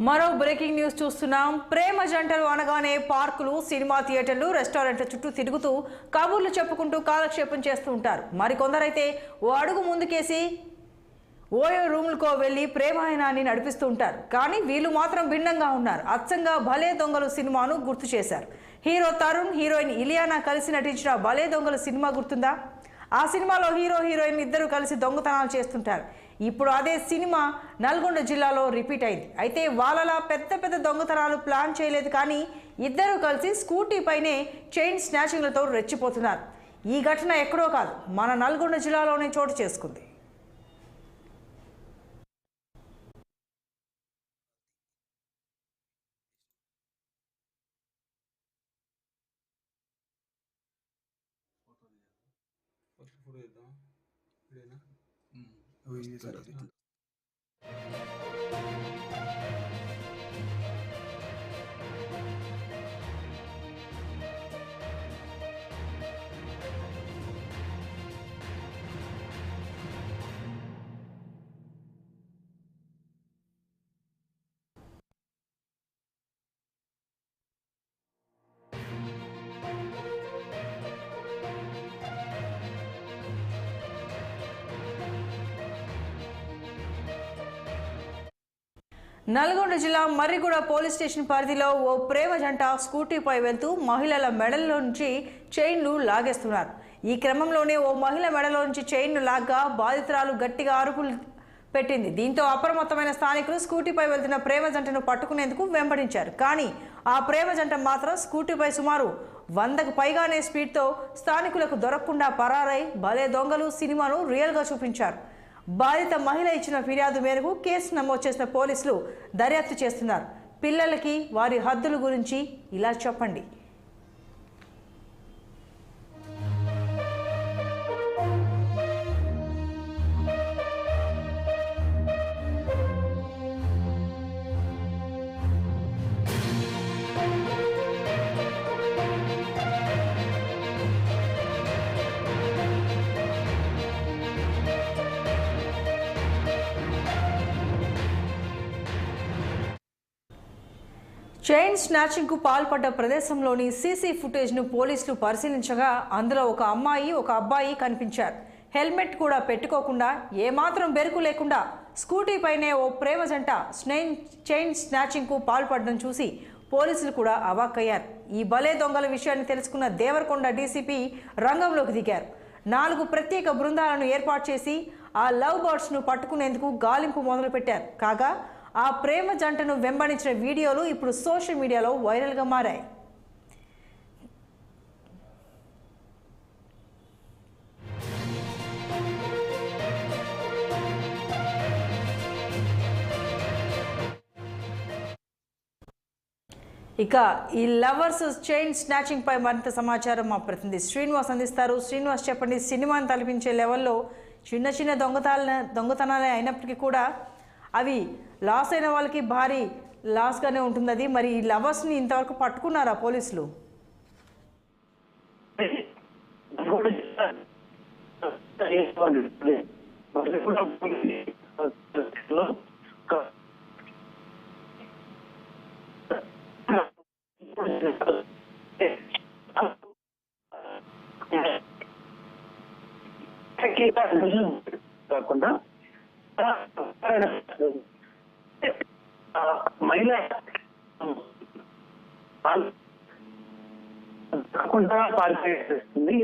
మరో breaking news చూస్తున్నాం. ప్రేమ జంటలు అనగానే పార్కులు, సినిమా థియేటర్లు, రెస్టారెంట్ల చుట్టూ తిరుగుతూ కబుర్లు చెప్పుకుంటూ కాలక్షేపం చేస్తూ ఉంటారు. మరికొందరైతే ఓ అడుగు ముందుకేసి ఓయో రూములకో వెళ్లి ప్రేమాయణాన్ని నడిపిస్తూ ఉంటారు. కానీ వీళ్ళు మాత్రం భిన్నంగా ఉన్నారు. అచ్చంగా భలే దొంగలు సినిమాను గుర్తు చేశారు. హీరో తరుణ్, హీరోయిన్ ఇలియానా కలిసి నటించిన భలే దొంగలు సినిమా గుర్తుందా? ఆ సినిమాలో హీరో హీరోయిన్ ఇద్దరు కలిసి దొంగతనాలు చేస్తుంటారు. ఇప్పుడు అదే సినిమా నల్గొండ జిల్లాలో రిపీట్ అయింది. అయితే వాళ్ళలా పెద్ద పెద్ద దొంగతనాలు ప్లాన్ చేయలేదు, కానీ ఇద్దరు కలిసి స్కూటీ పైనే చైన్ స్నాచింగ్లతో రెచ్చిపోతున్నారు. ఈ ఘటన ఎక్కడో కాదు, మన నల్గొండ జిల్లాలోనే చోటు చేసుకుంది. నల్గొండ జిల్లా మర్రిగూడ పోలీస్ స్టేషన్ పరిధిలో ఓ ప్రేమ జంట స్కూటీపై వెళ్తూ మహిళల మెడల్లో నుంచి చైన్లు లాగేస్తున్నారు. ఈ క్రమంలోనే ఓ మహిళ మెడలో నుంచి చైన్ను లాగ్గా బాధితురాలు గట్టిగా అరుపులు పెట్టింది. దీంతో అప్రమత్తమైన స్థానికులు స్కూటీపై వెళ్తున్న ప్రేమ జంటను పట్టుకునేందుకు వెంబడించారు. కానీ ఆ ప్రేమ జంట మాత్రం స్కూటీపై సుమారు 100కు పైగానే స్పీడ్తో స్థానికులకు దొరకకుండా పరారై భలే దొంగలు సినిమాను రియల్గా చూపించారు. బాధిత మహిళ ఇచ్చిన ఫిర్యాదు మేరకు కేసు నమోదు చేసిన పోలీసులు దర్యాప్తు చేస్తున్నారు. పిల్లలకి వారి హద్దుల గురించి ఇలా చెప్పండి. చైన్ స్నాచింగ్కు పాల్పడ్డ ప్రదేశంలోని సీసీ ఫుటేజ్ను పోలీసులు పరిశీలించగా అందులో ఒక అమ్మాయి, ఒక అబ్బాయి కనిపించారు. హెల్మెట్ కూడా పెట్టుకోకుండా, ఏమాత్రం బెరుకు లేకుండా స్కూటీపైనే ఓ ప్రేమ జంట చైన్ స్నాచింగ్కు పాల్పడడం చూసి పోలీసులు కూడా అవాక్కయ్యారు. ఈ భలే దొంగల విషయాన్ని తెలుసుకున్న దేవరకొండ డీసీపీ రంగంలోకి దిగారు. 4 ప్రత్యేక బృందాలను ఏర్పాటు చేసి ఆ లవ్ బర్డ్స్ను పట్టుకునేందుకు గాలింపు మొదలుపెట్టారు. కాగా ఆ ప్రేమ జంటను వెంబడించిన వీడియోలు ఇప్పుడు సోషల్ మీడియాలో వైరల్గా మారాయి. ఇక ఈ లవర్స్ చైన్ స్నాచింగ్ పై మరింత సమాచారం మా ప్రతినిధి శ్రీనివాస్ అందిస్తారు. శ్రీనివాస్, చెప్పండి. సినిమాని తలపించే లెవెల్లో చిన్న చిన్న దొంగతనాలే అయినప్పటికీ కూడా అవి లాస్ అయిన వాళ్ళకి భారీ లాస్గానే ఉంటుంది. అది మరి ఈ లవర్స్ని ఇంతవరకు పట్టుకున్నారా పోలీసులు? కాకుండా మహిళ కాకుండా పాల్పేస్తుంది.